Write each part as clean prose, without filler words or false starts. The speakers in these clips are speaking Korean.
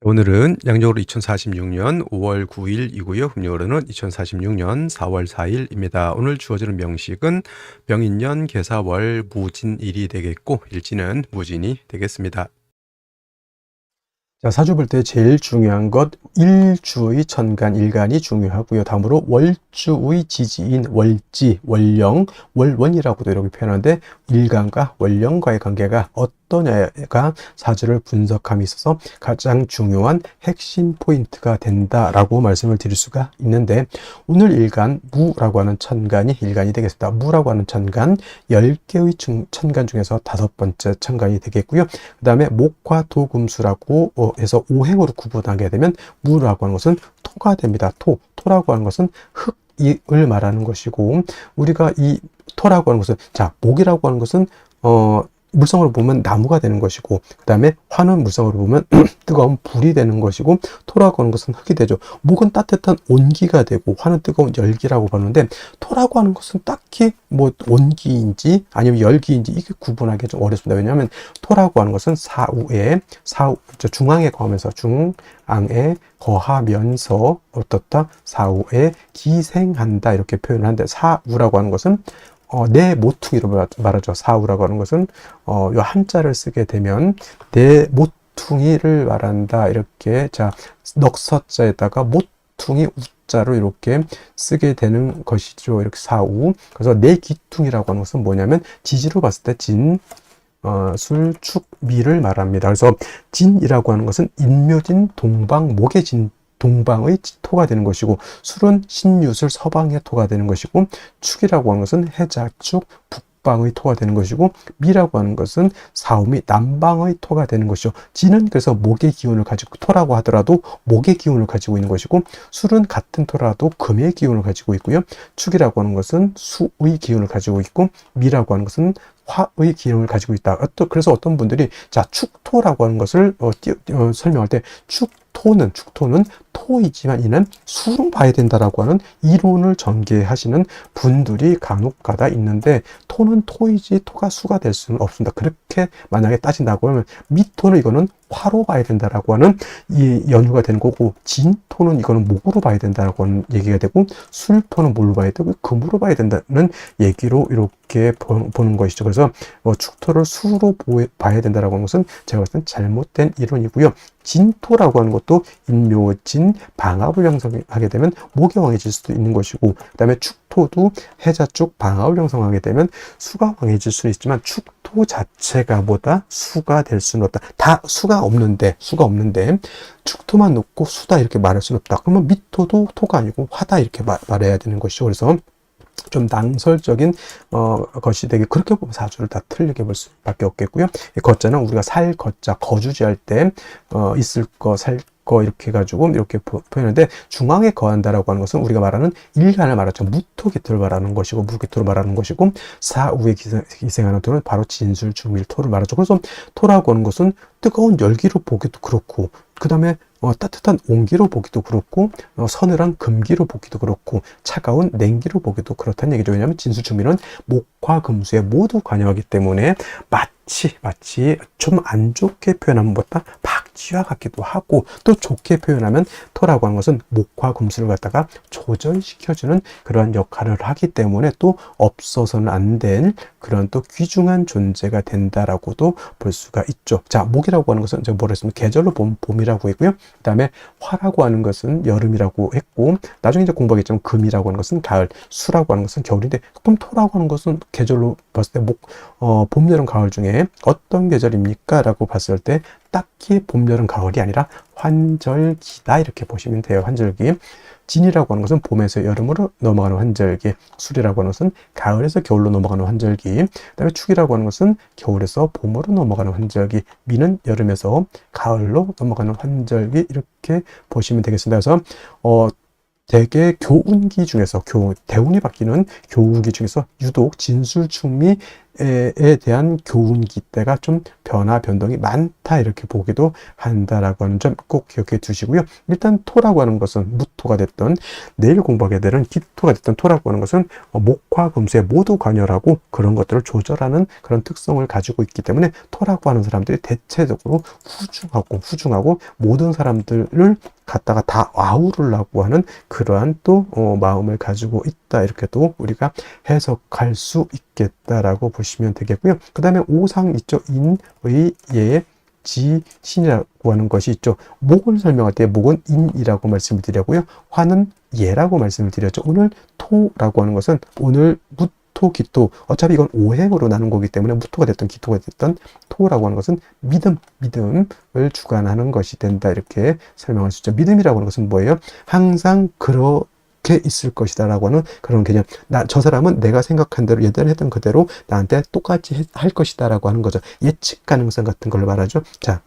오늘은 양력으로 2046년 5월 9일이고요. 음력으로는 2046년 4월 4일입니다. 오늘 주어지는 명식은 병인년 계사월 무진일이 되겠고 일지는 무진이 되겠습니다. 자, 사주 볼 때 제일 중요한 것 일주의 천간, 일간이 중요하고요. 다음으로 월주의 지지인 월지, 월령, 월원이라고도 이렇게 표현하는데 일간과 월령과의 관계가 어떠냐가 사주를 분석함에 있어서 가장 중요한 핵심 포인트가 된다라고 말씀을 드릴 수가 있는데, 오늘 일간 무라고 하는 천간이 일간이 되겠습니다. 무라고 하는 천간 10개의 천간 중에서 5번째 천간이 되겠고요. 그 다음에 목화 토금수라고 해서 오행으로 구분하게 되면 무라고 하는 것은 토가 됩니다. 토라고 하는 것은 흙을 말하는 것이고, 우리가 이 토라고 하는 것은, 자, 목이라고 하는 것은 물성으로 보면 나무가 되는 것이고, 그 다음에 화는 물성으로 보면 뜨거운 불이 되는 것이고, 토라고 하는 것은 흙이 되죠. 목은 따뜻한 온기가 되고, 화는 뜨거운 열기라고 보는데, 토라고 하는 것은 딱히 뭐 온기인지 아니면 열기인지 이게 구분하기 좀 어렵습니다. 왜냐하면 토라고 하는 것은 중앙에 거하면서, 중앙에 거하면서 어떻다? 사후에 기생한다 이렇게 표현하는데, 사우라고 하는 것은 내 모퉁이로 말하죠. 사우라고 하는 것은 요 한자를 쓰게 되면 내 모퉁이를 말한다. 이렇게, 자, 넉서자에다가 모퉁이 우자로 이렇게 쓰게 되는 것이죠. 이렇게 사우. 그래서 내 기퉁이라고 하는 것은 뭐냐면 지지로 봤을 때 진, 술, 축, 미를 말합니다. 그래서 진이라고 하는 것은 인묘진, 동방, 목의 진, 동방의 토가 되는 것이고, 술은 신유술, 서방의 토가 되는 것이고, 축이라고 하는 것은 해자축, 북방의 토가 되는 것이고, 미라고 하는 것은 사음이 남방의 토가 되는 것이죠. 진은 그래서 목의 기운을 가지고, 토라고 하더라도 목의 기운을 가지고 있는 것이고, 술은 같은 토라도 금의 기운을 가지고 있고요. 축이라고 하는 것은 수의 기운을 가지고 있고, 미라고 하는 것은 화의 기운을 가지고 있다. 그래서 어떤 분들이, 자, 축토라고 하는 것을 설명할 때 축토는 토이지만 이는 수로 봐야 된다라고 하는 이론을 전개하시는 분들이 간혹가다 있는데, 토는 토이지 토가 수가 될 수는 없습니다. 그렇게 만약에 따진다고 하면 미토는 이거는 화로 봐야 된다라고 하는 이 연유가 되는 거고, 진토는 이거는 목으로 봐야 된다라고 하는 얘기가 되고, 술토는 뭘로 봐야 되고 금으로 봐야 된다는 얘기로 이렇게 보는 것이죠. 그래서 축토를 수로 봐야 된다라고 하는 것은 제가 봤을 땐 잘못된 이론이고요. 진토라고 하는 것도 인묘진, 방압을 형성하게 되면 목이 왕해질 수도 있는 것이고, 그 다음에 축토도 해자 쪽 방압을 형성하게 되면 수가 왕해질 수는 있지만, 축토 자체가 뭐다? 수가 될 수는 없다. 다 수가 없는데 축토만 놓고 수다 이렇게 말할 수는 없다. 그러면 미토도 토가 아니고 화다 이렇게 말해야 되는 것이죠. 그래서 좀 낭설적인 것이 되게, 그렇게 보면 사주를 다 틀리게 볼 수밖에 없겠고요. 이 거자는 우리가 살 거자 거주지할 때 있을 거, 살 거 이렇게 해가지고 이렇게 표현하는데, 중앙에 거한다라고 하는 것은 우리가 말하는 일간을 말하죠. 무토기토를 말하는 것이고, 무기토를 말하는 것이고, 사우에 기생하는 토는 바로 진술, 중밀, 토를 말하죠. 그래서 토라고 하는 것은 뜨거운 열기로 보기도 그렇고, 그 다음에 따뜻한 온기로 보기도 그렇고, 서늘한 금기로 보기도 그렇고, 차가운 냉기로 보기도 그렇다는 얘기죠. 왜냐하면 진수충밀은 목화 금수에 모두 관여하기 때문에 마치 좀 안 좋게 표현하면 뭐다? 박쥐와 같기도 하고, 또 좋게 표현하면 토라고 하는 것은 목화 금수를 갖다가 조절시켜주는 그러한 역할을 하기 때문에 또 없어서는 안 될 그런 또 귀중한 존재가 된다라고도 볼 수가 있죠. 자, 목이라고 하는 것은 제가 뭐라 했으면 계절로 보면 봄이라고 했고요. 그 다음에 화라고 하는 것은 여름이라고 했고, 나중에 이제 공부하겠지만 금이라고 하는 것은 가을, 수라고 하는 것은 겨울인데, 그럼 토라고 하는 것은 계절로 봤을 때 봄, 여름, 가을 중에 어떤 계절입니까? 라고 봤을 때 딱히 봄, 여름, 가을이 아니라 환절기다 이렇게 보시면 돼요. 환절기. 진이라고 하는 것은 봄에서 여름으로 넘어가는 환절기, 술이라고 하는 것은 가을에서 겨울로 넘어가는 환절기, 그 다음에 축이라고 하는 것은 겨울에서 봄으로 넘어가는 환절기, 미는 여름에서 가을로 넘어가는 환절기, 이렇게 보시면 되겠습니다. 그래서 대개 교운기 중에서 대운이 바뀌는 교운기 중에서 유독 진술충미 대한 교훈기 때가 좀 변화 변동이 많다 이렇게 보기도 한다라고 하는 점 꼭 기억해 두시고요. 일단 토라고 하는 것은 무토가 됐던 내일 공부하게 되는 기토가 됐던 토라고 하는 것은 목화 금수에 모두 관여하고 그런 것들을 조절하는 그런 특성을 가지고 있기 때문에 토라고 하는 사람들이 대체적으로 후중하고 모든 사람들을 갖다가 다 아우르려고 하는 그러한 또 마음을 가지고 있다 이렇게 또 우리가 해석할 수 있겠다라고 보시면 되겠고요. 그 다음에 오상 있죠. 인의 예 지 신이라고 하는 것이 있죠. 목을 설명할 때 목은 인이라고 말씀을 드렸고요. 화는 예라고 말씀을 드렸죠. 오늘 토라고 하는 것은 오늘 무토 기토, 어차피 이건 오행으로 나눈 거기 때문에 무토가 됐던 기토가 됐던 토라고 하는 것은 믿음을 주관하는 것이 된다 이렇게 설명할 수 있죠. 믿음이라고 하는 것은 뭐예요? 항상 그렇게 있을 것이다 라고 하는 그런 개념. 저 사람은 내가 생각한 대로 예전에 했던 그대로 나한테 똑같이 할 것이다 라고 하는 거죠. 예측 가능성 같은 걸 말하죠. 자,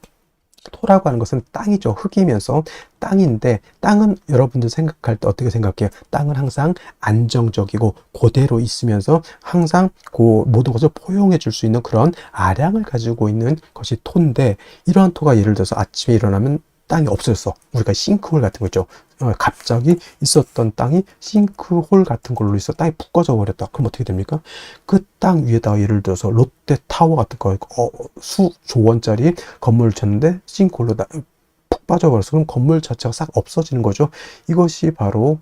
토라고 하는 것은 땅이죠. 흙이면서 땅인데, 땅은 여러분들 생각할 때 어떻게 생각해요? 땅은 항상 안정적이고 그대로 있으면서 항상 그 모든 것을 포용해 줄 수 있는 그런 아량을 가지고 있는 것이 토인데, 이러한 토가 예를 들어서 아침에 일어나면 땅이 없어졌어. 우리가 싱크홀 같은 거 있죠. 갑자기 있었던 땅이 싱크홀 같은 걸로 있어 땅이 푹 꺼져 버렸다. 그럼 어떻게 됩니까? 그 땅 위에다가 예를 들어서 롯데타워 같은 거 수조 원짜리 건물을 쳤는데 싱크홀로 푹 빠져버려서 그럼 건물 자체가 싹 없어지는 거죠. 이것이 바로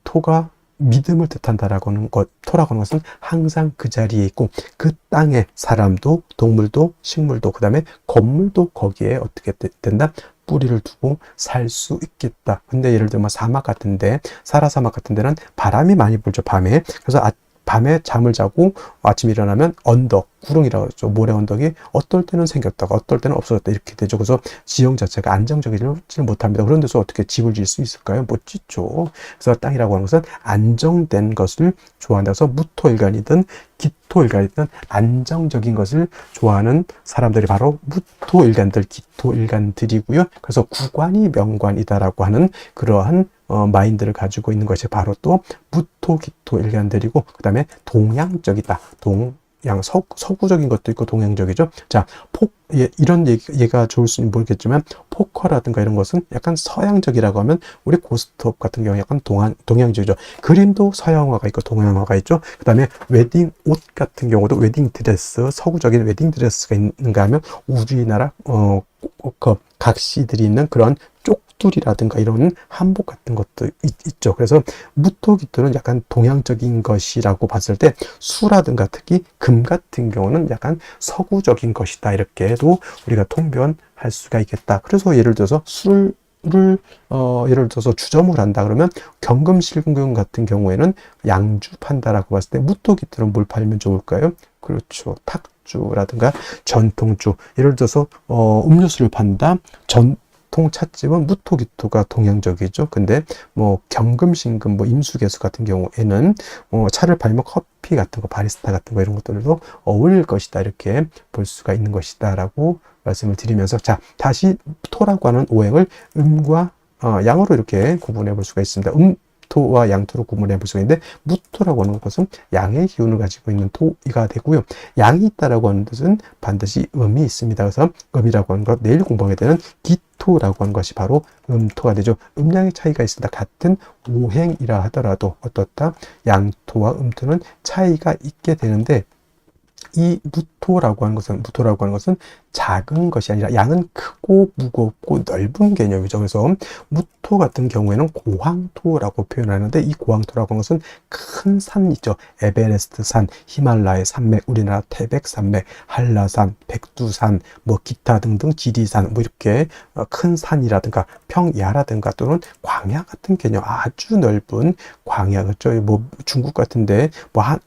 토가 믿음을 뜻한다라고 하는 것, 토라고 하는 것은 항상 그 자리에 있고 그 땅에 사람도 동물도 식물도 그 다음에 건물도 거기에 어떻게 된다? 뿌리를 두고 살 수 있겠다. 근데 예를 들면 사막 같은데, 사라사막 같은 데는 바람이 많이 불죠, 밤에. 그래서 밤에 잠을 자고 아침에 일어나면 언덕, 구릉이라고 하죠. 모래 언덕이 어떨 때는 생겼다가 어떨 때는 없어졌다 이렇게 되죠. 그래서 지형 자체가 안정적이지 못합니다. 그런 데서 어떻게 집을 지을 수 있을까요? 못 짓죠. 그래서 땅이라고 하는 것은 안정된 것을 좋아한다. 그래서 무토일간이든 기토일간이든 안정적인 것을 좋아하는 사람들이 바로 무토일간들, 기토일간들이고요. 그래서 구관이 명관이다라고 하는 그러한 마인드를 가지고 있는 것이 바로 또 무토, 기토 일간들이고, 그 다음에 동양적이다. 서구적인 것도 있고 동양적이죠. 자, 이런 얘가 좋을지는 모르겠지만 포커라든가 이런 것은 약간 서양적이라고 하면 우리 고스톱 같은 경우 약간 동양적이죠. 그림도 서양화가 있고 동양화가 있죠. 그 다음에 웨딩 옷 같은 경우도 웨딩 드레스, 서구적인 웨딩 드레스가 있는가 하면 우리나라 각시들이 있는 그런 쪽둘이라든가 이런 한복 같은 것도 있죠. 그래서 무토기토는 약간 동양적인 것이라고 봤을 때 수라든가 특히 금 같은 경우는 약간 서구적인 것이다 이렇게도 우리가 통변할 수가 있겠다. 그래서 예를 들어서 술을 예를 들어서 주점을 한다 그러면 경금실금 같은 경우에는 양주 판다라고 봤을 때 무토기토는 뭘 팔면 좋을까요? 그렇죠. 탁주라든가 전통주. 예를 들어서 음료수를 판다. 전통 찻집은 무토기토가 동양적이죠. 근데 경금신금 임수개수 같은 경우에는 차를 팔면 커피 같은 거, 바리스타 같은 거 이런 것들도 어울릴 것이다 이렇게 볼 수가 있는 것이다라고 말씀을 드리면서, 자, 다시 토라고 하는 오행을 음과 양으로 이렇게 구분해 볼 수가 있습니다. 토와 양토로 구분해 볼 수가 있는데, 무토라고 하는 것은 양의 기운을 가지고 있는 토가 되고요. 양이 있다라고 하는 뜻은 반드시 음이 있습니다. 그래서 음이라고 하는 것, 내일 공부하게 되는 기토라고 하는 것이 바로 음토가 되죠. 음양의 차이가 있습니다. 같은 오행이라 하더라도 어떻다? 양토와 음토는 차이가 있게 되는데, 이 무토라고 하는 것은 작은 것이 아니라 양은 크고 무겁고 넓은 개념이죠. 그래서 무토 같은 경우에는 고황토라고 표현하는데, 이 고황토라고 하는 것은 큰 산 있죠. 에베레스트 산, 히말라야 산맥, 우리나라 태백산맥, 한라산, 백두산, 기타 등등 지리산, 이렇게 큰 산이라든가 평야라든가 또는 광야 같은 개념, 아주 넓은 광야, 그렇죠. 중국 같은데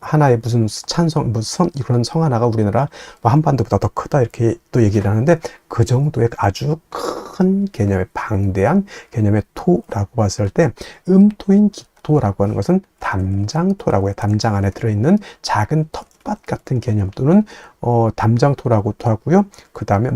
하나의 무슨 찬성, 무슨 그런 성 하나가 우리나라 한반도보다 더 크다 이렇게 또 얘기를 하는데, 그 정도의 아주 큰 개념의 방대한 개념의 토라고 봤을 때, 음토인 기토라고 하는 것은 담장토라고 해요. 담장 안에 들어있는 작은 텃밭 같은 개념 또는 담장토라고도 하고요. 그 다음에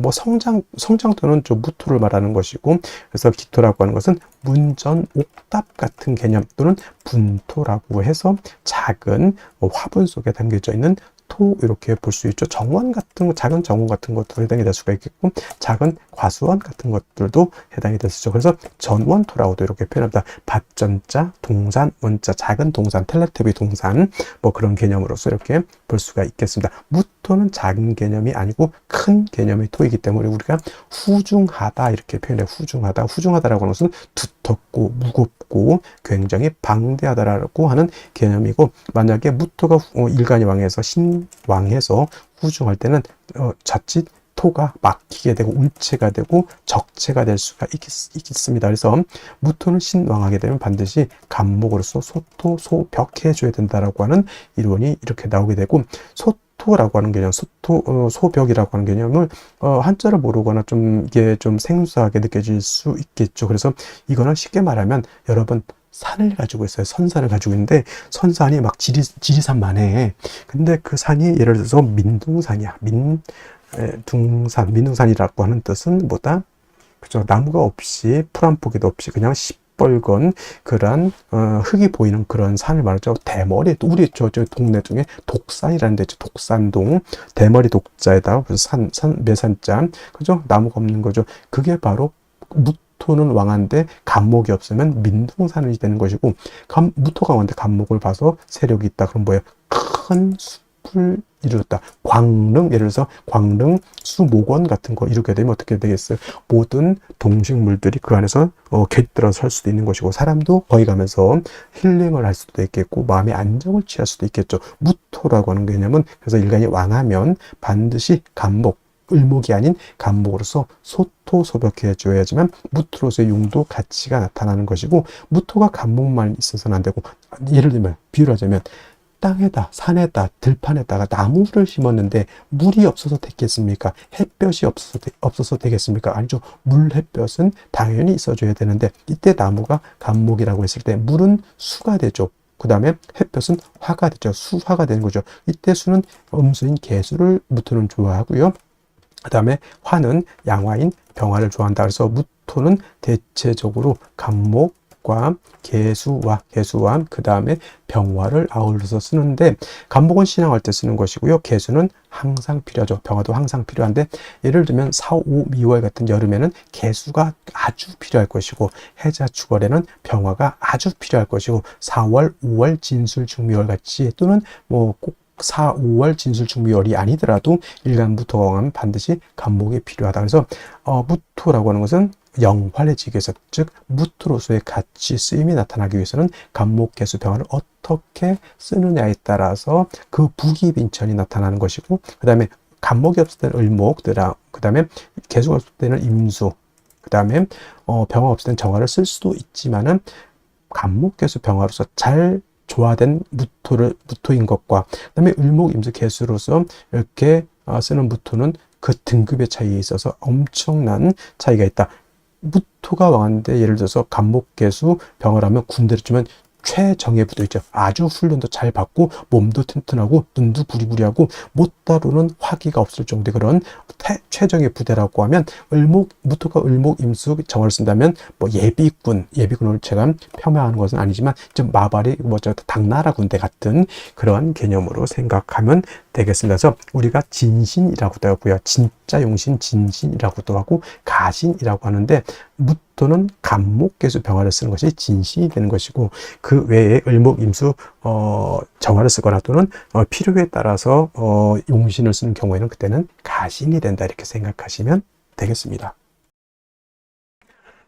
성장토는 좀 무토를 말하는 것이고, 그래서 기토라고 하는 것은 문전 옥답 같은 개념 또는 분토라고 해서 작은 화분 속에 담겨져 있는 무토 이렇게 볼 수 있죠. 정원 같은 거, 작은 정원 같은 것도 해당이 될 수가 있겠고, 작은 과수원 같은 것들도 해당이 될 수 있죠. 그래서 전원토라고도 이렇게 표현합니다. 밭전자, 동산, 원자, 작은 동산, 텔레토비 동산, 뭐 그런 개념으로서 이렇게 볼 수가 있겠습니다. 무토는 작은 개념이 아니고 큰 개념의 토이기 때문에 우리가 후중하다 이렇게 표현해요. 후중하다. 후중하다라고 하는 것은 두텁고 무겁고 굉장히 방대하다라고 하는 개념이고, 만약에 무토가 일간이 왕해서 신왕해서 후중할 때는 자칫 토가 막히게 되고 운체가 되고 적체가 될 수가 있습니다. 그래서 무토는 신왕하게 되면 반드시 간목으로서 소토, 소벽해 줘야 된다라고 하는 이론이 이렇게 나오게 되고, 소토라고 하는 개념, 소벽이라고 하는 개념을 한자를 모르거나 좀 이게 좀 생소하게 느껴질 수 있겠죠. 그래서 이거는 쉽게 말하면 여러분 산을 가지고 있어요. 선산을 가지고 있는데 선산이 막 지리산만해. 근데 그 산이 예를 들어서 민둥산이야. 민둥산이라고 하는 뜻은 뭐다? 그죠? 나무가 없이 풀 한 포기도 없이 그냥 시뻘건 그런 흙이 보이는 그런 산을 말하죠. 대머리, 우리 저 동네 중에 독산이라는 데 있죠. 독산동, 대머리 독자에다가 매산자, 그죠? 나무가 없는 거죠. 그게 바로 무토는 왕한데 간목이 없으면 민둥산이 되는 것이고, 무토가 왕한데 간목을 봐서 세력이 있다. 그럼 뭐예요? 큰 숲을 이루었다. 광릉, 예를 들어서 광릉 수목원 같은 거 이렇게 되면 어떻게 되겠어요? 모든 동식물들이 그 안에서 깃들어 설 수도 있는 것이고, 사람도 거기 가면서 힐링을 할 수도 있겠고 마음의 안정을 취할 수도 있겠죠. 무토라고 하는 개념은 그래서 일간이 왕하면 반드시 간목, 을목이 아닌 간목으로서 소토소벽해 줘야지만 무토로서의 용도 가치가 나타나는 것이고, 무토가 간목만 있어서는 안 되고, 예를 들면 비유를 하자면 땅에다, 산에다, 들판에다가 나무를 심었는데 물이 없어서 됐겠습니까? 햇볕이 없어서 되겠습니까? 아니죠. 물, 햇볕은 당연히 있어줘야 되는데, 이때 나무가 간목이라고 했을 때 물은 수가 되죠. 그 다음에 햇볕은 화가 되죠. 수화가 되는 거죠. 이때 수는 음수인 개수를 무토는 좋아하고요. 그 다음에 화는 양화인 병화를 좋아한다. 그래서 무토는 대체적으로 간목과 개수와 그 다음에 병화를 아울러서 쓰는데, 간목은 신앙할 때 쓰는 것이고요. 개수는 항상 필요하죠. 병화도 항상 필요한데, 예를 들면 4, 5, 미월 같은 여름에는 개수가 아주 필요할 것이고, 해자 축월에는 병화가 아주 필요할 것이고, 4월, 5월 진술 중미월 같이, 또는 꼭 4, 5월 진술중미월이 아니더라도 일간무토가 왕하면 반드시 간목이 필요하다. 그래서 무토라고 하는 것은 영활해지기 위해서, 즉 무토로서의 가치 쓰임이 나타나기 위해서는 간목, 개수, 병화를 어떻게 쓰느냐에 따라서 그 부기빈천이 나타나는 것이고, 그 다음에 간목이 없을 때는 을목, 그 다음에 개수가 없을 때는 임수, 그 다음에 병화 없을 때는 정화를 쓸 수도 있지만은 간목, 개수, 병화로서 잘 조화된 무토인 것과, 그다음에 을목, 임수, 개수로서 이렇게 쓰는 무토는 그 등급의 차이에 있어서 엄청난 차이가 있다. 무토가 왕한데 예를 들어서 간목, 개수, 병화라면 군대를 주면 최정예 부대 있죠. 아주 훈련도 잘 받고 몸도 튼튼하고 눈도 부리부리하고 못 다루는 화기가 없을 정도의 그런 최정예 부대라고 하면, 무토가 을목, 임수, 정화를 쓴다면 예비군을 제가 폄하하는 것은 아니지만 좀 마발이 당나라 군대 같은 그런 개념으로 생각하면 되겠습니다. 그래서 우리가 진신이라고도 하고요, 진짜 용신 진신이라고도 하고 가신이라고 하는데, 무토는 간목, 개수, 병화를 쓰는 것이 진신이 되는 것이고, 그 외에 을목, 임수, 정화를 쓰거나 또는 필요에 따라서 용신을 쓰는 경우에는 그때는 가신이 된다, 이렇게 생각하시면 되겠습니다.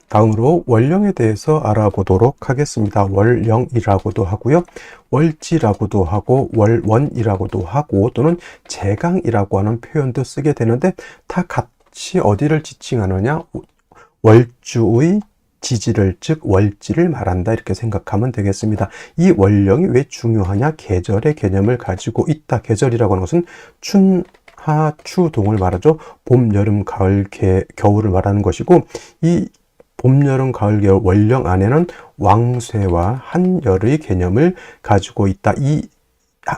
다음으로 월령에 대해서 알아보도록 하겠습니다. 월령이라고도 하고요, 월지라고도 하고, 월원이라고도 하고, 또는 제강이라고 하는 표현도 쓰게 되는데, 다 같이 어디를 지칭하느냐? 월주의 지지를, 즉 월지를 말한다, 이렇게 생각하면 되겠습니다. 이 월령이 왜 중요하냐? 계절의 개념을 가지고 있다. 계절이라고 하는 것은 춘하, 추동을 말하죠. 봄, 여름, 가을, 겨울을 말하는 것이고, 이 봄, 여름, 가을, 겨울 월령 안에는 왕쇠와 한열의 개념을 가지고 있다. 이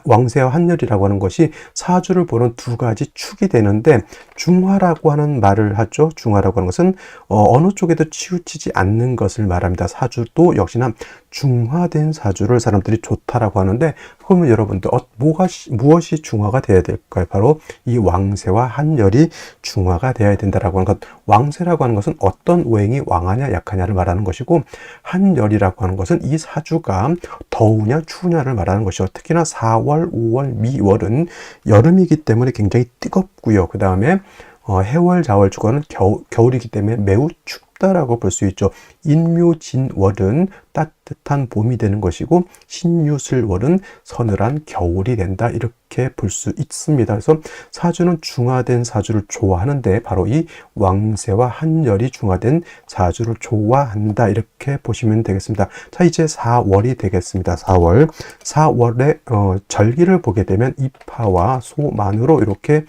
왕쇠와 한열이라고 하는 것이 사주를 보는 두 가지 축이 되는데, 중화라고 하는 말을 하죠. 중화라고 하는 것은 어느 쪽에도 치우치지 않는 것을 말합니다. 사주도 역시나 중화된 사주를 사람들이 좋다라고 하는데, 그러면 여러분들 무엇이 중화가 되어야 될까요? 바로 이 왕세와 한열이 중화가 되어야 된다라고 하는 것. 왕세라고 하는 것은 어떤 오행이 왕하냐 약하냐를 말하는 것이고, 한열이라고 하는 것은 이 사주가 더우냐 추우냐를 말하는 것이죠. 특히나 4월, 5월, 미월은 여름이기 때문에 굉장히 뜨겁고요. 그 다음에 해월, 자월, 주간은 겨울이기 때문에 매우 춥다라고 볼 수 있죠. 인묘진월은 따뜻한 봄이 되는 것이고, 신유술월은 서늘한 겨울이 된다, 이렇게 볼 수 있습니다. 그래서 사주는 중화된 사주를 좋아하는데 바로 이 왕세와 한열이 중화된 사주를 좋아한다, 이렇게 보시면 되겠습니다. 자, 이제 4월이 되겠습니다. 4월의 절기를 보게 되면 입하와 소만으로 이렇게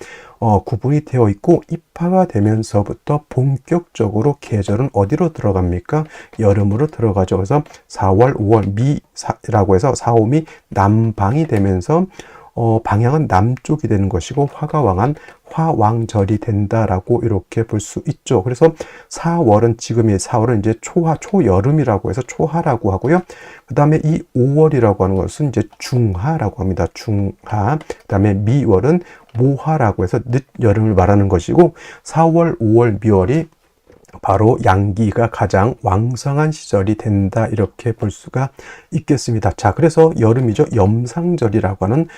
구분이 되어 있고, 입하가 되면서부터 본격적으로 계절은 어디로 들어갑니까? 여름으로 들어가죠. 그래서 4월, 5월 미라고 해서 4, 5미 남방이 되면서 방향은 남쪽이 되는 것이고, 화가 왕한 화왕절이 된다라고 이렇게 볼 수 있죠. 그래서 4월은 지금의 4월은 이제 초여름이라고 해서 초하라고 하고요. 그 다음에 이 5월이라고 하는 것은 이제 중하라고 합니다. 중하. 그 다음에 미월은 모하라고 해서 늦여름을 말하는 것이고, 4월, 5월, 미월이 바로 양기가 가장 왕성한 시절이 된다, 이렇게 볼 수가 있겠습니다. 자, 그래서 여름이죠. 염상절이라고 하는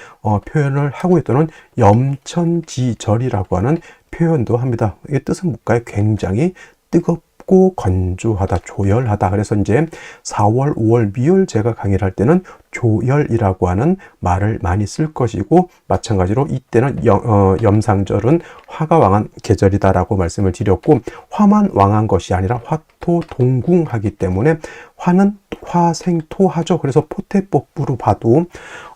표현을 하고 있다는 염천지절이라고 하는 표현도 합니다. 이게 뜻은 뭘까요? 굉장히 뜨겁고 건조하다, 조열하다. 그래서 이제 4월, 5월, 미월 제가 강의를 할 때는 조열이라고 하는 말을 많이 쓸 것이고, 마찬가지로 이때는 염상절은 화가 왕한 계절이다라고 말씀을 드렸고, 화만 왕한 것이 아니라 화토동궁하기 때문에 화는 화생토하죠. 그래서 포태법부로 봐도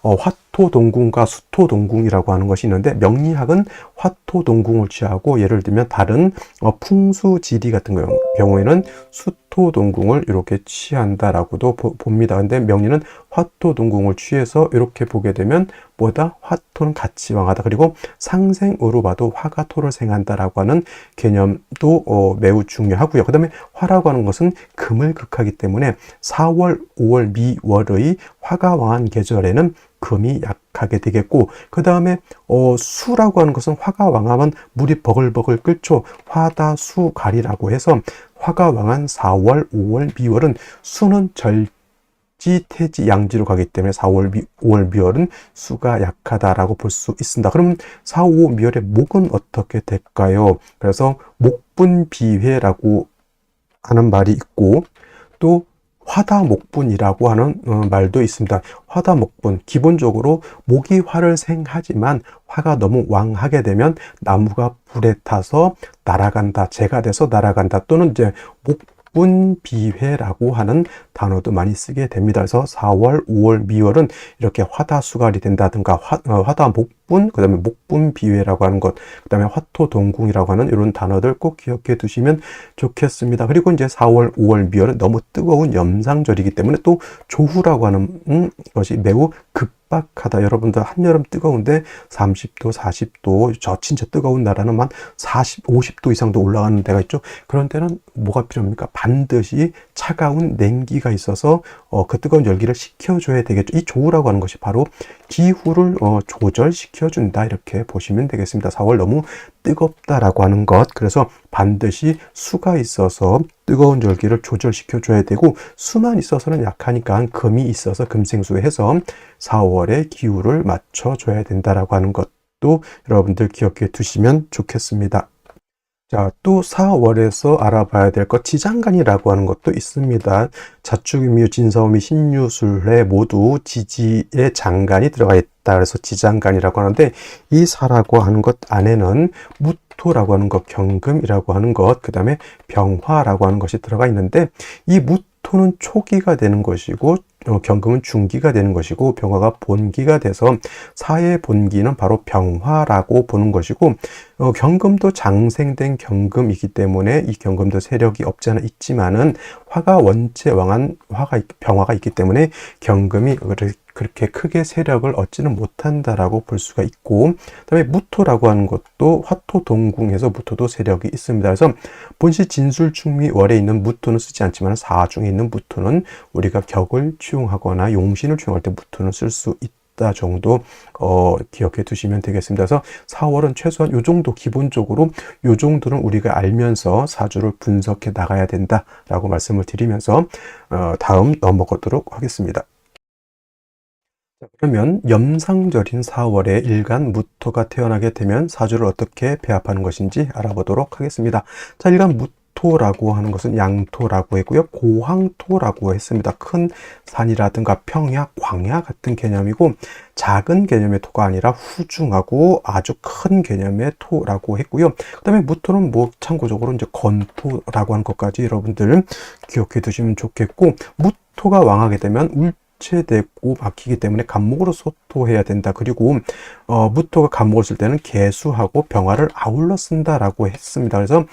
화토동궁과 수토동궁이라고 하는 것이 있는데, 명리학은 화토동궁을 취하고, 예를 들면 다른 풍수지리 같은 경우에는 수토동궁을 이렇게 취한다라고도 봅니다. 근데 명리는 화토동궁을 취해서 이렇게 보게 되면 화토는 같이 왕하다. 그리고 상생으로 봐도 화가 토를 생한다라고 하는 개념도 매우 중요하고요. 그 다음에 화라고 하는 것은 금을 극하기 때문에 4월, 5월, 미월의 화가 왕한 계절에는 금이 약하게 되겠고, 그 다음에 수라고 하는 것은 화가 왕하면 물이 버글버글 끓죠. 화다수갈이라고 해서 화가 왕한 4월, 5월, 미월은 수는 태지, 양지로 가기 때문에 4월, 5월, 미월은 수가 약하다라고 볼 수 있습니다. 그럼 4, 5, 미월의 목은 어떻게 될까요? 그래서 목분비회라고 하는 말이 있고, 또 화다목분이라고 하는 말도 있습니다. 화다목분, 기본적으로 목이 화를 생하지만 화가 너무 왕하게 되면 나무가 불에 타서 날아간다, 재가 돼서 날아간다, 또는 이제 목분비회라고 하는 단어도 많이 쓰게 됩니다. 그래서 4월, 5월, 미월은 이렇게 화다수갈이 된다든가 화다목분, 그 다음에 목분비회라고 하는 것, 그 다음에 화토동궁이라고 하는 이런 단어들 꼭 기억해 두시면 좋겠습니다. 그리고 이제 4월, 5월, 미월은 너무 뜨거운 염상절이기 때문에 또 조후라고 하는 것이 매우 급박하다. 여러분들 한여름 뜨거운데 30도, 40도, 저 진짜 뜨거운 나라는 한 40, 50도 이상도 올라가는 데가 있죠. 그런 때는 뭐가 필요합니까? 반드시 차가운 냉기가 있어서 그 뜨거운 열기를 식혀줘야 되겠죠. 이 조우라고 하는 것이 바로 기후를 조절시켜준다, 이렇게 보시면 되겠습니다. 4월 너무 뜨겁다라고 하는 것, 그래서 반드시 수가 있어서 뜨거운 열기를 조절시켜줘야 되고, 수만 있어서는 약하니까 금이 있어서 금생수해서 4월의 기후를 맞춰줘야 된다라고 하는 것도 여러분들 기억해 두시면 좋겠습니다. 자, 또 4월에서 알아봐야 될 것, 지장간이라고 하는 것도 있습니다. 자축인묘, 진사오미, 신유술에 모두 지지의 장간이 들어가 있다. 그래서 지장간이라고 하는데, 이 사라고 하는 것 안에는 무토라고 하는 것, 경금이라고 하는 것, 그 다음에 병화라고 하는 것이 들어가 있는데, 이 무토는 초기가 되는 것이고, 경금은 중기가 되는 것이고, 병화가 본기가 돼서 사의 본기는 바로 병화라고 보는 것이고, 경금도 장생된 경금이기 때문에 이 경금도 세력이 없지 않아 있지만은 화가 원체 왕한 병화가 있기 때문에 경금이 그렇게 크게 세력을 얻지는 못한다라고 볼 수가 있고, 그다음에 무토라고 하는 것도 화토동궁에서 무토도 세력이 있습니다. 그래서 본시 진술충미월에 있는 무토는 쓰지 않지만 사중에 있는 무토는 우리가 격을 취용하거나 용신을 취용할 때 무토는 쓸 수 있다. 있다 정도 기억해 두시면 되겠습니다. 그래서 4월은 최소한 요 정도 기본적으로 요 정도는 우리가 알면서 사주를 분석해 나가야 된다라고 말씀을 드리면서 다음 넘어가도록 하겠습니다. 그러면 염상절인 4월에 일간 무토가 태어나게 되면 사주를 어떻게 배합하는 것인지 알아보도록 하겠습니다. 자, 일간 무토라고 하는 것은 양토라고 했고요. 고황토라고 했습니다. 큰 산이라든가 평야, 광야 같은 개념이고 작은 개념의 토가 아니라 후중하고 아주 큰 개념의 토라고 했고요. 그 다음에 무토는 뭐 참고적으로 이제 건토라고 하는 것까지 여러분들 기억해 두시면 좋겠고 무토가 왕하게 되면 체되고 막히기 때문에 간목으로 소토해야 된다. 그리고 무토가 간목을 쓸 때는 개수하고 병화를 아울러 쓴다라고 했습니다. 그래서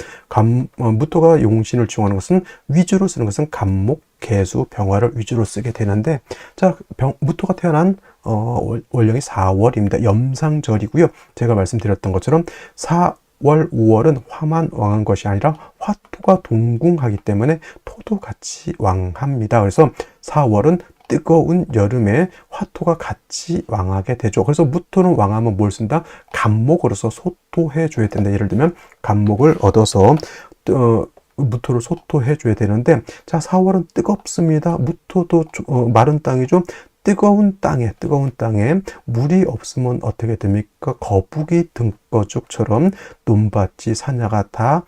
무토가 용신을 지용하는 것은 위주로 쓰는 것은 간목, 개수, 병화를 위주로 쓰게 되는데 자, 무토가 태어난 월령이 4월입니다. 염상절이고요. 제가 말씀드렸던 것처럼 4월, 5월은 화만 왕한 것이 아니라 화토가 동궁하기 때문에 토도 같이 왕합니다. 그래서 4월은 뜨거운 여름에 화토가 같이 왕하게 되죠. 그래서 무토는 왕하면 뭘 쓴다? 간목으로서 소토해 줘야 된다. 예를 들면 간목을 얻어서 무토를 소토해 줘야 되는데 자, 4월은 뜨겁습니다. 무토도 마른 땅이죠. 뜨거운 땅에 물이 없으면 어떻게 됩니까? 거북이 등거죽처럼 논밭이 사냐가 다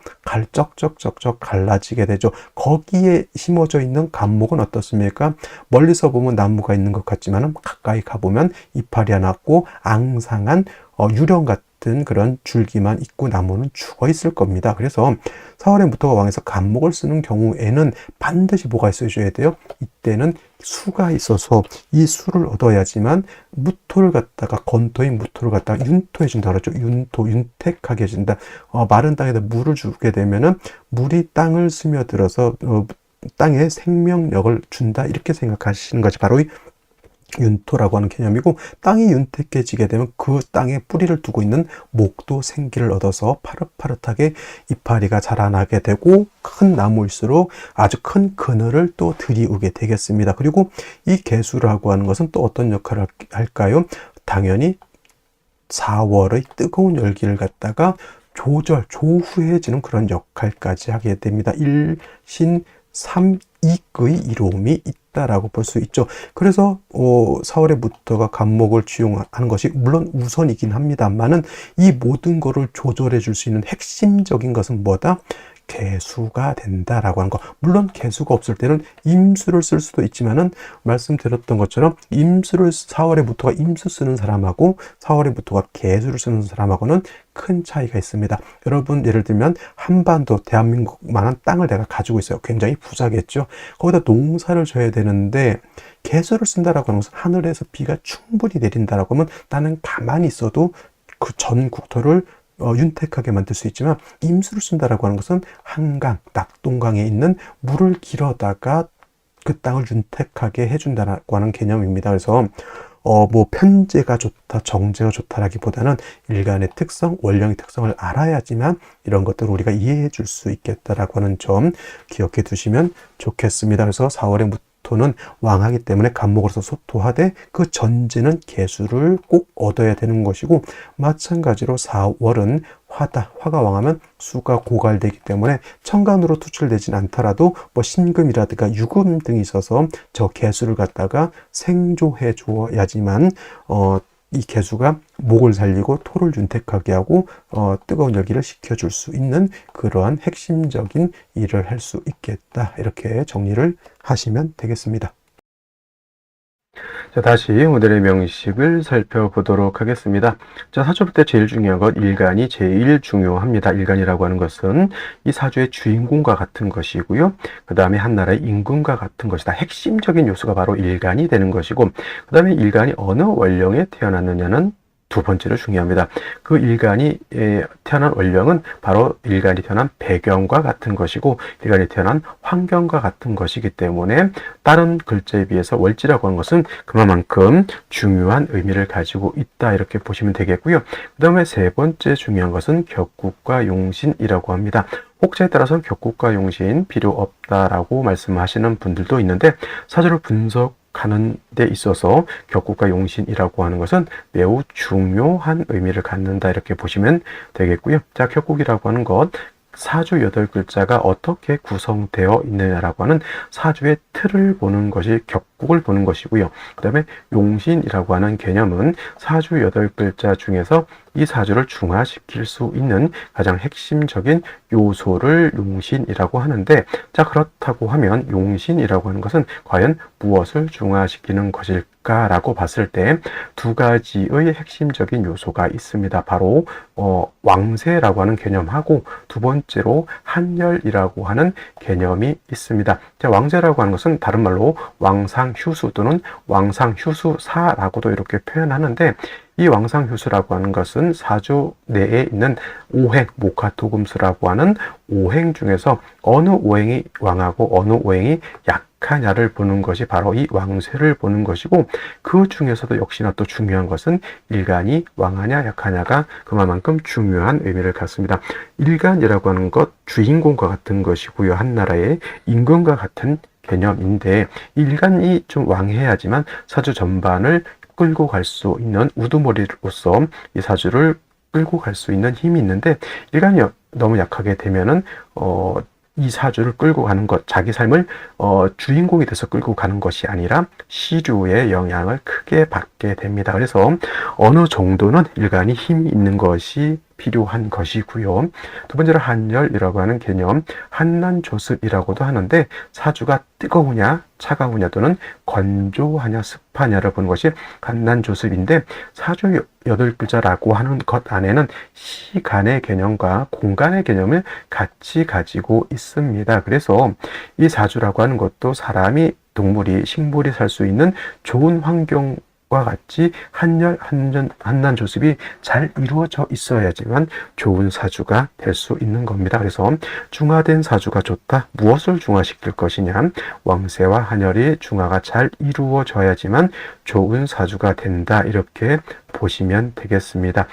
쩍쩍쩍쩍 갈라지게 되죠. 거기에 심어져 있는 간목은 어떻습니까? 멀리서 보면 나무가 있는 것 같지만 가까이 가보면 이파리 하나 없고 앙상한 유령 같은 그런 줄기만 있고 나무는 죽어 있을 겁니다. 그래서 4월에 무토가 왕해서 간목을 쓰는 경우에는 반드시 뭐가 있어줘야 돼요? 이때는 수가 있어서 이 수를 얻어야지만 무토를 갖다가 건토인 무토를 갖다가 윤토해 준다 그러죠. 윤택하게 해준다. 마른 땅에다 물을 주게 되면은 물이 땅을 스며들어서 땅에 생명력을 준다. 이렇게 생각하시는 것이 바로 이 윤토라고 하는 개념이고 땅이 윤택해지게 되면 그 땅에 뿌리를 두고 있는 목도 생기를 얻어서 파릇파릇하게 이파리가 자라나게 되고 큰 나무일수록 아주 큰 그늘을 또 들이우게 되겠습니다. 그리고 이 개수라고 하는 것은 또 어떤 역할을 할까요? 당연히 4월의 뜨거운 열기를 갖다가 조후해지는 그런 역할까지 하게 됩니다. 일신 삼익의 이로움이 있다라고 볼 수 있죠. 그래서 4월에 무토가 간목을 지용하는 것이 물론 우선이긴 합니다만은 이 모든 거를 조절해 줄 수 있는 핵심적인 것은 뭐다? 개수가 된다라고 하는 거. 물론 개수가 없을 때는 임수를 쓸 수도 있지만은 말씀드렸던 것처럼 4월에 무토가 임수 쓰는 사람하고 4월에 무토가 개수를 쓰는 사람하고는 큰 차이가 있습니다. 여러분 예를 들면 한반도 대한민국만한 땅을 내가 가지고 있어요. 굉장히 부자겠죠. 거기다 농사를 져야 되는데 개수를 쓴다라고 하는 것은 하늘에서 비가 충분히 내린다라고 하면 나는 가만히 있어도 그 전 국토를 윤택하게 만들 수 있지만 임수를 쓴다라고 하는 것은 한강, 낙동강에 있는 물을 길어다가 그 땅을 윤택하게 해준다라고 하는 개념입니다. 그래서 뭐 편제가 좋다, 정제가 좋다라기보다는 일간의 특성, 원령의 특성을 알아야지만 이런 것들을 우리가 이해해 줄 수 있겠다라고 하는 점 기억해 두시면 좋겠습니다. 그래서 4월에 무토는 왕하기 때문에 간목으로서 소토하되 그 전제는 개수를 꼭 얻어야 되는 것이고 마찬가지로 4월은 화가 왕하면 수가 고갈되기 때문에 천간으로 투출되진 않더라도 뭐 신금이라든가 유금 등이 있어서 저 개수를 갖다가 생조해 줘야지만 이 개수가 목을 살리고 토를 윤택하게 하고 뜨거운 열기를 식혀줄 수 있는 그러한 핵심적인 일을 할 수 있겠다. 이렇게 정리를 하시면 되겠습니다. 자, 다시 오늘의 명식을 살펴보도록 하겠습니다. 자, 사주 볼 때 제일 중요한 건 일간이 제일 중요합니다. 일간이라고 하는 것은 이 사주의 주인공과 같은 것이고요. 그 다음에 한 나라의 임금과 같은 것이다. 핵심적인 요소가 바로 일간이 되는 것이고, 그 다음에 일간이 어느 원령에 태어났느냐는 두 번째로 중요합니다. 그 일간이 태어난 원령은 바로 일간이 태어난 배경과 같은 것이고 일간이 태어난 환경과 같은 것이기 때문에 다른 글자에 비해서 월지라고 하는 것은 그만큼 중요한 의미를 가지고 있다 이렇게 보시면 되겠고요. 그 다음에 세 번째 중요한 것은 격국과 용신이라고 합니다. 혹자에 따라서는 격국과 용신 필요 없다라고 말씀하시는 분들도 있는데 사주를 분석 하는 데 있어서 격국과 용신이라고 하는 것은 매우 중요한 의미를 갖는다 이렇게 보시면 되겠고요. 자, 격국이라고 하는 것 사주 8글자가 어떻게 구성되어 있느냐라고 하는 사주의 틀을 보는 것이 격국을 보는 것이고요. 그 다음에 용신이라고 하는 개념은 사주 8글자 중에서 이 사주를 중화시킬 수 있는 가장 핵심적인 요소를 용신이라고 하는데, 자, 그렇다고 하면 용신이라고 하는 것은 과연 무엇을 중화시키는 것일까라고 봤을 때 두 가지의 핵심적인 요소가 있습니다. 바로 왕세라고 하는 개념하고 두 번째로 한열이라고 하는 개념이 있습니다. 자, 왕세라고 하는 것은 다른 말로 왕상휴수 또는 왕상휴수사라고도 이렇게 표현하는데, 이 왕상휴수라고 하는 것은 사주 내에 있는 오행, 목화토금수라고 하는 오행 중에서 어느 오행이 왕하고 어느 오행이 약하냐를 보는 것이 바로 이 왕세를 보는 것이고, 그 중에서도 역시나 또 중요한 것은 일간이 왕하냐 약하냐가 그만큼 중요한 의미를 갖습니다. 일간이라고 하는 것 주인공과 같은 것이고요. 한 나라의 임금과 같은 개념인데, 일간이 좀 왕해야지만 사주 전반을 끌고 갈 수 있는 우두머리로서 이 사주를 끌고 갈 수 있는 힘이 있는데, 일간이 너무 약하게 되면은 이 사주를 끌고 가는 것, 자기 삶을 주인공이 돼서 끌고 가는 것이 아니라 시류의 영향을 크게 받게 됩니다. 그래서 어느 정도는 일간이 힘이 있는 것이 필요한 것이고요. 두 번째로 한열이라고 하는 개념, 한난조습이라고도 하는데, 사주가 뜨거우냐 차가우냐 또는 건조하냐 습하냐를 보는 것이 한난조습인데, 사주 8글자라고 하는 것 안에는 시간의 개념과 공간의 개념을 같이 가지고 있습니다. 그래서 이 사주라고 하는 것도 사람이, 동물이, 식물이 살 수 있는 좋은 환경 과 같이 한난조습이 잘 이루어져 있어야지만 좋은 사주가 될 수 있는 겁니다. 그래서 중화된 사주가 좋다. 무엇을 중화시킬 것이냐? 왕세와 한열이 중화가 잘 이루어져야지만 좋은 사주가 된다. 이렇게 보시면 되겠습니다.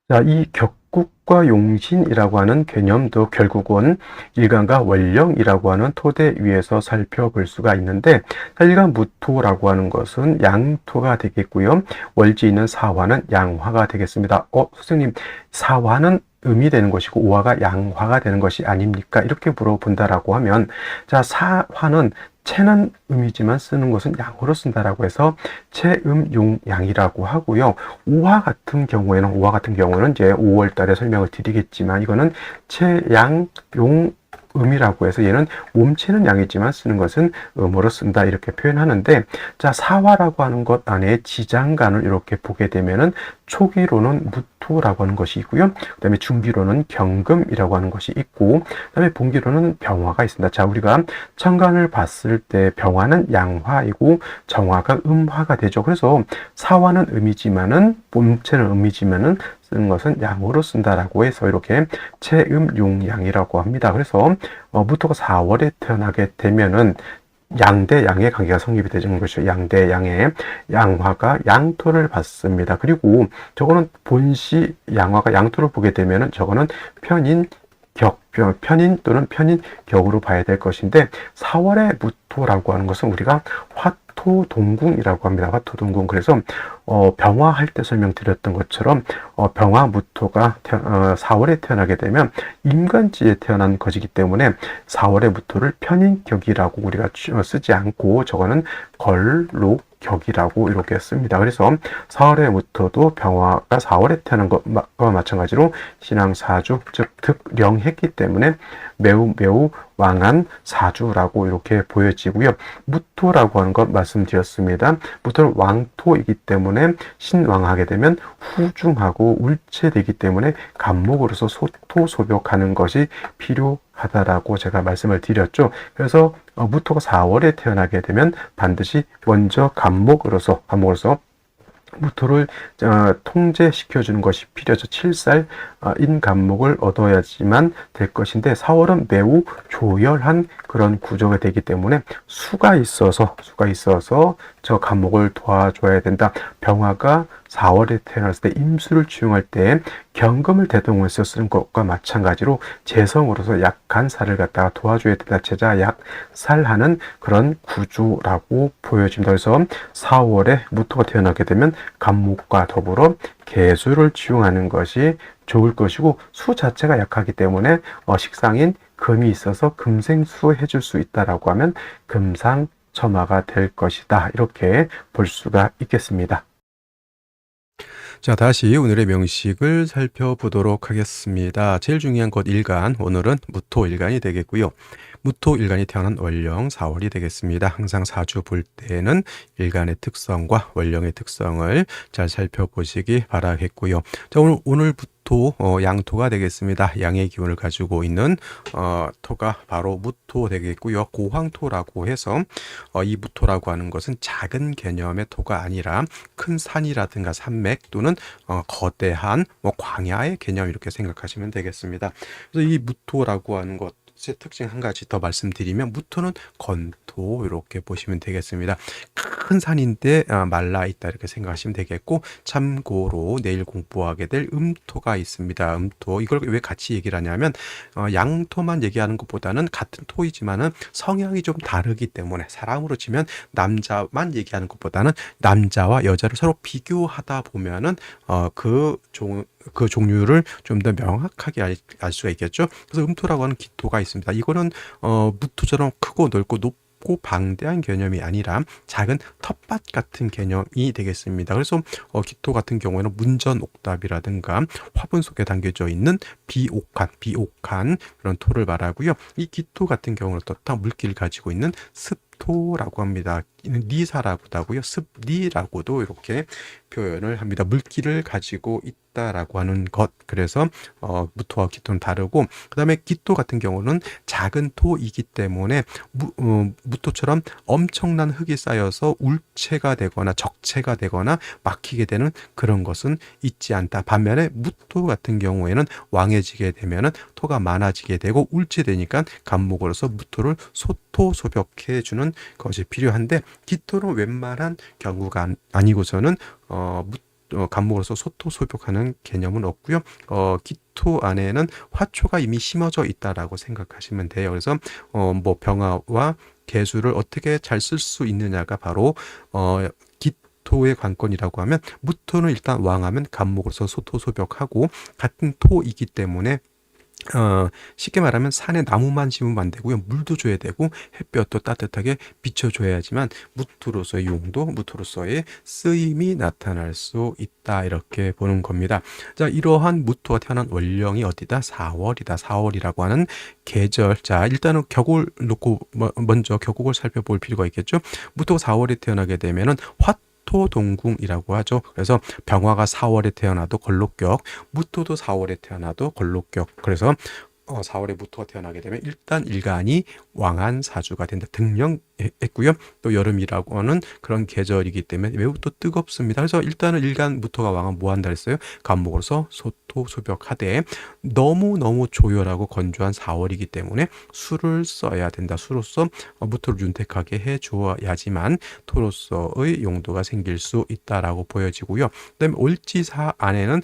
자, 이 격국과 용신이라고 하는 개념도 결국은 일간과 월령이라고 하는 토대 위에서 살펴볼 수가 있는데, 일간무토라고 하는 것은 양토가 되겠고요. 월지있는 사화는 양화가 되겠습니다. 선생님, 사화는 음이 되는 것이고 오화가 양화가 되는 것이 아닙니까? 이렇게 물어본다라고 하면, 자, 사화는 채는 음이지만 쓰는 것은 양으로 쓴다라고 해서 채음용양이라고 하고요. 오화 같은 경우에는 이제 5월 달에 설명을 드리겠지만, 이거는 채양용 음이라고 해서 얘는 몸체는 양이지만 쓰는 것은 음으로 쓴다 이렇게 표현하는데, 자, 사화라고 하는 것 안에 지장간을 이렇게 보게 되면은 초기로는 무토라고 하는 것이 있고요. 그 다음에 중기로는 경금이라고 하는 것이 있고, 그 다음에 분기로는 병화가 있습니다. 자, 우리가 천간을 봤을 때 병화는 양화이고 정화가 음화가 되죠. 그래서 사화는 음이지만은 몸체는 음이지만은 쓰는 것은 양으로 쓴다라고 해서 이렇게 채음용양이라고 합니다. 그래서 무토가 4월에 태어나게 되면은 양 대 양의 관계가 성립이 되는 것이죠. 양 대 양의 양화가 양토를 받습니다. 그리고 저거는 본시 양화가 양토를 보게 되면은 저거는 편인 또는 편인격으로 봐야 될 것인데, 4월의 무토라고 하는 것은 우리가 화토동궁이라고 합니다. 화토동궁. 그래서 병화할 때 설명드렸던 것처럼 병화무토가 4월에 태어나게 되면 임간지에 태어난 것이기 때문에 4월의 무토를 편인격이라고 우리가 쓰지 않고 저거는 걸록격이라고 이렇게 씁니다. 그래서 4월의 무토도 병화가 4월에 태어난 것과 마찬가지로 신앙사주, 즉 득령했기 때문에 매우 왕한 사주라고 이렇게 보여지고요. 무토라고 하는 것 말씀드렸습니다. 무토는 왕토이기 때문에 신왕하게 되면 후중하고 울체되기 때문에 간목으로서 소토소벽하는 것이 필요하다라고 제가 말씀을 드렸죠. 그래서 무토가 4월에 태어나게 되면 반드시 먼저 간목으로서 무토를 통제시켜주는 것이 필요하죠. 7살인 간목을 얻어야지만 될 것인데, 4월은 매우 조열한 그런 구조가 되기 때문에 수가 있어서 저 간목을 도와줘야 된다. 병화가 4월에 태어났을 때 임수를 지용할 때 경금을 대동해서 쓰는 것과 마찬가지로 재성으로서 약한 살을 갖다가 도와줘야 된다. 제자 약살하는 그런 구조라고 보여집니다. 그래서 4월에 무토가 태어나게 되면 간목과 더불어 개수를 지용하는 것이 좋을 것이고, 수 자체가 약하기 때문에 식상인 금이 있어서 금생수해 줄 수 있다라고 하면 금상첨화가 될 것이다. 이렇게 볼 수가 있겠습니다. 자, 다시 오늘의 명식을 살펴보도록 하겠습니다. 제일 중요한 것 일간, 오늘은 무토일간이 되겠고요. 무토일간이 태어난 월령 4월이 되겠습니다. 항상 사주 볼 때는 일간의 특성과 월령의 특성을 잘 살펴보시기 바라겠고요. 자, 오늘부터 양토가 되겠습니다. 양의 기운을 가지고 있는 토가 바로 무토 되겠고요. 고황토라고 해서 이 무토라고 하는 것은 작은 개념의 토가 아니라 큰 산이라든가 산맥 또는 거대한 광야의 개념, 이렇게 생각하시면 되겠습니다. 그래서 이 무토라고 하는 것 의 특징 한 가지 더 말씀드리면, 무토는 건토, 이렇게 보시면 되겠습니다. 큰 산인데 말라 있다, 이렇게 생각하시면 되겠고, 참고로 내일 공부하게 될 음토가 있습니다. 음토, 이걸 왜 같이 얘기를 하냐면 양토만 얘기하는 것보다는 같은 토이지만은 성향이 좀 다르기 때문에, 사람으로 치면 남자만 얘기하는 것보다는 남자와 여자를 서로 비교하다 보면은 그 종류를 좀 더 명확하게 알 수가 있겠죠. 그래서 음토라고 하는 기토가 있습니다. 이거는 무토처럼 크고 넓고 높고 방대한 개념이 아니라 작은 텃밭 같은 개념이 되겠습니다. 그래서 기토 같은 경우에는 문전옥답이라든가 화분 속에 담겨져 있는 비옥한 그런 토를 말하고요. 이 기토 같은 경우는 어떻다? 물기를 가지고 있는 습토라고 합니다. 리사라고도 하고요. 습리라고도 이렇게 표현을 합니다. 물기를 가지고 있다라고 하는 것. 그래서 무토와 기토는 다르고, 그 다음에 기토 같은 경우는 작은 토이기 때문에 무토처럼 엄청난 흙이 쌓여서 울체가 되거나 적체가 되거나 막히게 되는 그런 것은 있지 않다. 반면에 무토 같은 경우에는 왕해지게 되면은 토가 많아지게 되고 울체되니까 간목으로서 무토를 소토소벽해 주는 것이 필요한데, 기토는 웬만한 경우가 아니고서는 간목으로서 소토소벽하는 개념은 없고요. 기토 안에는 화초가 이미 심어져 있다라고 생각하시면 돼요. 그래서 뭐 병화와 개수를 어떻게 잘 쓸 수 있느냐가 바로 기토의 관건이라고 하면, 무토는 일단 왕하면 간목으로서 소토소벽하고 같은 토이기 때문에 쉽게 말하면 산에 나무만 심으면 안 되고요. 물도 줘야 되고 햇볕도 따뜻하게 비춰줘야지만 무토로서의 용도, 무토로서의 쓰임이 나타날 수 있다, 이렇게 보는 겁니다. 자, 이러한 무토가 태어난 월령이 어디다? 4월이다. 4월이라고 하는 계절. 자, 일단은 격을 놓고 먼저 격국을 살펴볼 필요가 있겠죠. 무토가 4월에 태어나게 되면은 토동궁이라고 하죠. 그래서 병화가 4월에 태어나도 걸록격, 무토도 4월에 태어나도 걸록격. 그래서 4월에 무토가 태어나게 되면 일단 일간이 왕한 사주가 된다. 등령했고요. 또 여름이라고 하는 그런 계절이기 때문에 매우 또 뜨겁습니다. 그래서 일단은 일간 무토가 왕은 뭐 한다 했어요? 간목으로서 소토소벽하되 너무너무 조열하고 건조한 4월이기 때문에 수를 써야 된다. 수로서 무토를 윤택하게 해줘야지만 토로서의 용도가 생길 수 있다라고 보여지고요. 그다음에 올지사 안에는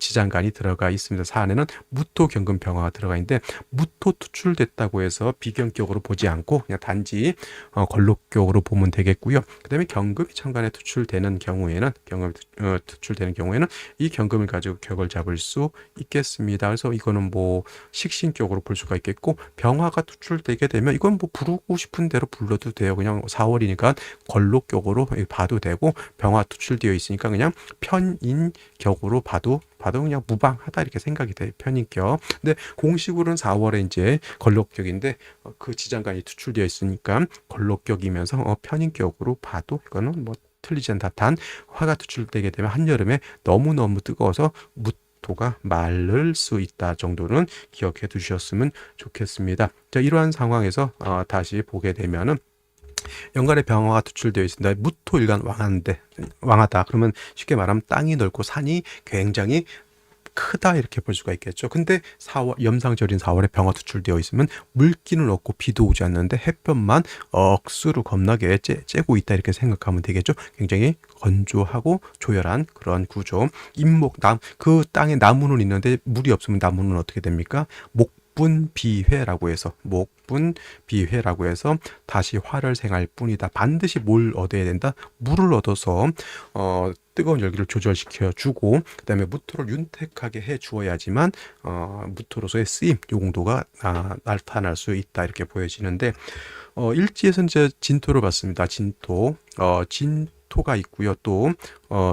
지장간이 들어가 있습니다. 사 안에는 무토 경금 병화가 들어가 있는데, 무토 투출됐다고 해서 비경격으로 보지 않고 그냥 단지 걸록격으로 보면 되겠고요. 그다음에 경금이 천간에 투출되는 경우에는 이 경금을 가지고 격을 잡을 수 있겠습니다. 그래서 이거는 뭐 식신격으로 볼 수가 있겠고, 병화가 투출되게 되면 이건 뭐 부르고 싶은 대로 불러도 돼요. 그냥 4월이니까 걸록격으로 봐도 되고, 병화 투출되어 있으니까 그냥 편인격으로 봐도 그냥 무방하다, 이렇게 생각이 돼요. 편인격. 근데 공식으로는 4월에 이제 걸록격인데 그 지장간이 투출되어 있으니까 걸록격이면서 편인격으로 봐도 이거는 뭐 틀리지 않다. 단 화가 투출되게 되면 한여름에 너무너무 뜨거워서 무토가 마를 수 있다 정도는 기억해 두셨으면 좋겠습니다. 자, 이러한 상황에서 다시 보게 되면은 연간에 병화가 투출되어 있습니다. 무토일간 왕하다. 그러면 쉽게 말하면 땅이 넓고 산이 굉장히 크다 이렇게 볼 수가 있겠죠. 근데 4월 염상절인 4월에 병화 투출되어 있으면 물기는 없고 비도 오지 않는데 햇볕만 억수로 겁나게 쬐고 있다 이렇게 생각하면 되겠죠. 굉장히 건조하고 조열한 그런 구조. 그 땅에 나무는 있는데 물이 없으면 나무는 어떻게 됩니까? 목분비회라고 해서 다시 화를 생할 뿐이다. 반드시 뭘 얻어야 된다? 물을 얻어서 뜨거운 열기를 조절시켜 주고 그다음에 무토를 윤택하게 해 주어야지만 무토로서의 쓰임 용도가 나타날 수 있다 이렇게 보여지는데 일지에서는 이제 진토를 봤습니다. 진토가 있고요. 또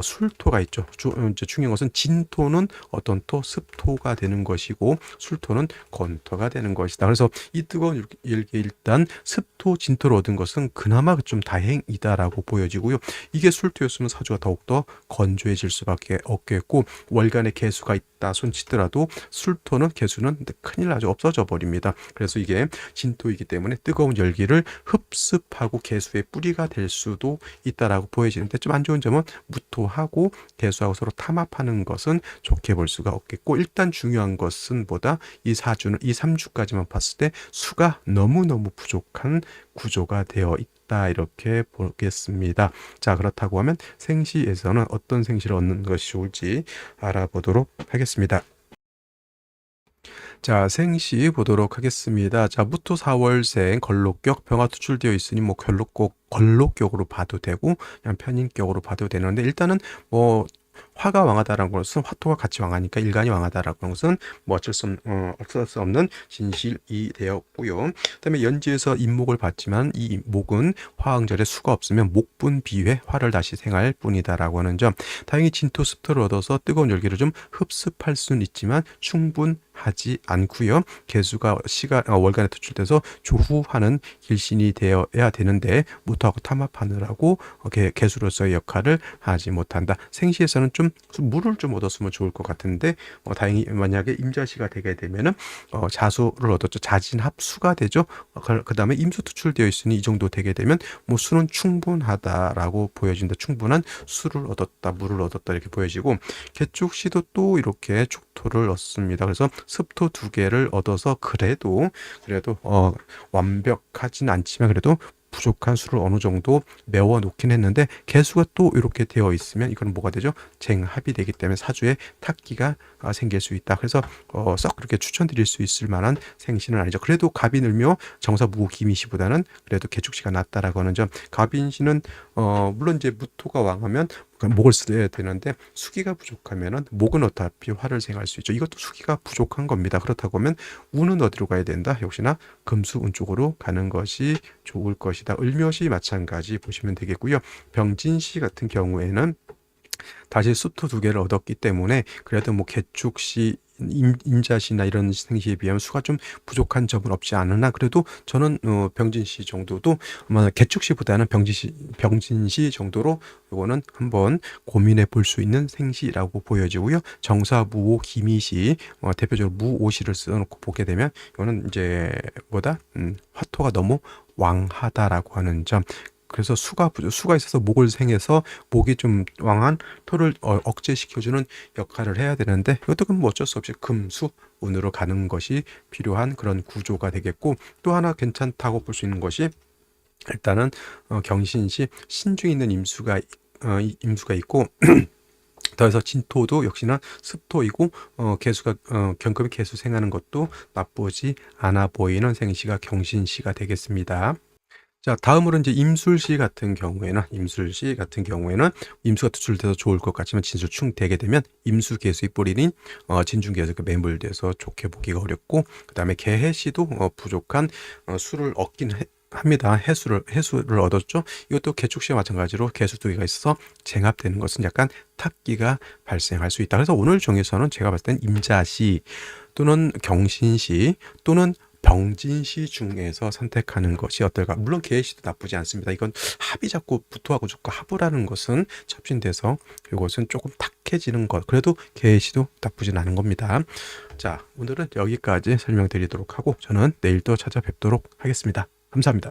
술토가 있죠. 이제 중요한 것은 진토는 어떤 토, 습토가 되는 것이고 술토는 건토가 되는 것이다. 그래서 이 뜨거운 열기 일단 습토, 진토를 얻은 것은 그나마 좀 다행이다라고 보여지고요. 이게 술토였으면 사주가 더욱더 건조해질 수밖에 없겠고 월간에 개수가 있다 손치더라도 술토는 개수는 큰일 나죠. 없어져 버립니다. 그래서 이게 진토이기 때문에 뜨거운 열기를 흡습하고 개수의 뿌리가 될 수도 있다라고 보여지는데 좀 안 좋은 점은 무토하고 개수하고 서로 탐합하는 것은 좋게 볼 수가 없겠고 일단 중요한 것은 이 3주까지만 봤을 때 수가 너무너무 부족한 구조가 되어 있다 이렇게 보겠습니다. 자, 그렇다고 하면 생시에서는 어떤 생시를 얻는 것이 좋을지 알아보도록 하겠습니다. 자, 생시 보도록 하겠습니다. 자, 무토 4월생 걸록격 병화 투출되어 있으니 뭐 걸록격으로 봐도 되고 그냥 편인격으로 봐도 되는데 일단은 뭐 화가 왕하다라는 것은 화토가 같이 왕하니까 일간이 왕하다라는 것은 뭐 어쩔 수 없는 진실이 되었고요. 그다음에 연지에서 임목을 봤지만 이 목은 화왕절에 수가 없으면 목분비회 화를 다시 생할 뿐이다라고 하는 점. 다행히 진토 습토를 얻어서 뜨거운 열기를 좀 흡습할 수는 있지만 충분하지 않고요. 개수가 월간에 투출돼서 조후하는 길신이 되어야 되는데 무토하고 탐합하느라고 개수로서의 역할을 하지 못한다. 생시에서는 좀 물을 좀 얻었으면 좋을 것 같은데 다행히 만약에 임자시가 되게 되면은 자수를 얻었죠. 자진합수가 되죠. 그 다음에 임수 투출되어 있으니 이 정도 되게 되면 뭐 수는 충분하다라고 보여진다. 충분한 수를 얻었다, 물을 얻었다 이렇게 보여지고 개축시도 또 이렇게 축토를 얻습니다. 그래서 습토 2개를 얻어서 그래도 완벽하진 않지만 그래도 부족한 수를 어느 정도 메워 놓긴 했는데 개수가 또 이렇게 되어 있으면 이건 뭐가 되죠? 쟁합이 되기 때문에 사주에 탁기가 생길 수 있다. 그래서 썩 그렇게 추천드릴 수 있을 만한 생시는 아니죠. 그래도 갑인을묘 정사무고 기미시보다는 그래도 개축시가 낫다라고 하는 점. 갑인시는 물론 이제 무토가 왕하면 목을 써야 되는데 수기가 부족하면은 목은 어차피 화를 생할 수 있죠. 이것도 수기가 부족한 겁니다. 그렇다고 하면 운은 어디로 가야 된다? 역시나 금수운 쪽으로 가는 것이 좋을 것이다. 을묘시 마찬가지 보시면 되겠고요. 병진시 같은 경우에는 다시 습토 2개를 얻었기 때문에 그래도 뭐 개축시 임자시나 이런 생시에 비하면 수가 좀 부족한 점은 없지 않으나 그래도 저는 병진시 정도도 아마 개축시보다는 병진시 정도로 이거는 한번 고민해 볼 수 있는 생시라고 보여지고요. 정사무오 기미시 대표적으로 무오시를 써놓고 보게 되면 이거는 이제 화토가 너무 왕하다라고 하는 점. 그래서 수가 있어서 목을 생해서 목이 좀 왕한 토를 억제시켜주는 역할을 해야 되는데 이것도 뭐 어쩔 수 없이 금수 운으로 가는 것이 필요한 그런 구조가 되겠고 또 하나 괜찮다고 볼 수 있는 것이 일단은 경신시 신중에 있는 임수가 있고 더해서 진토도 역시나 습토이고 개수가 경금이 개수 생하는 것도 나쁘지 않아 보이는 생시가 경신시가 되겠습니다. 자, 다음으로 이제 임술시 같은 경우에는 임수가 투출돼서 좋을 것 같지만 진술충 되게 되면 임수 개수의 뿌리인 진중개에서 매몰돼서 좋게 보기가 어렵고 그다음에 개해시도 부족한 수를 얻긴 합니다. 해수를 얻었죠. 이것도 개축시와 마찬가지로 개수 2개가 있어서 쟁합되는 것은 약간 탁기가 발생할 수 있다. 그래서 오늘 중에서는 제가 봤을 땐 임자시 또는 경신시 또는 병진시 중에서 선택하는 것이 어떨까? 물론 개해시도 나쁘지 않습니다. 이건 합이 자꾸 무토하고 자꾸 합을 것은 첩신돼서 이것은 조금 탁해지는 것. 그래도 개해시도 나쁘진 않은 겁니다. 자, 오늘은 여기까지 설명드리도록 하고 저는 내일 또 찾아뵙도록 하겠습니다. 감사합니다.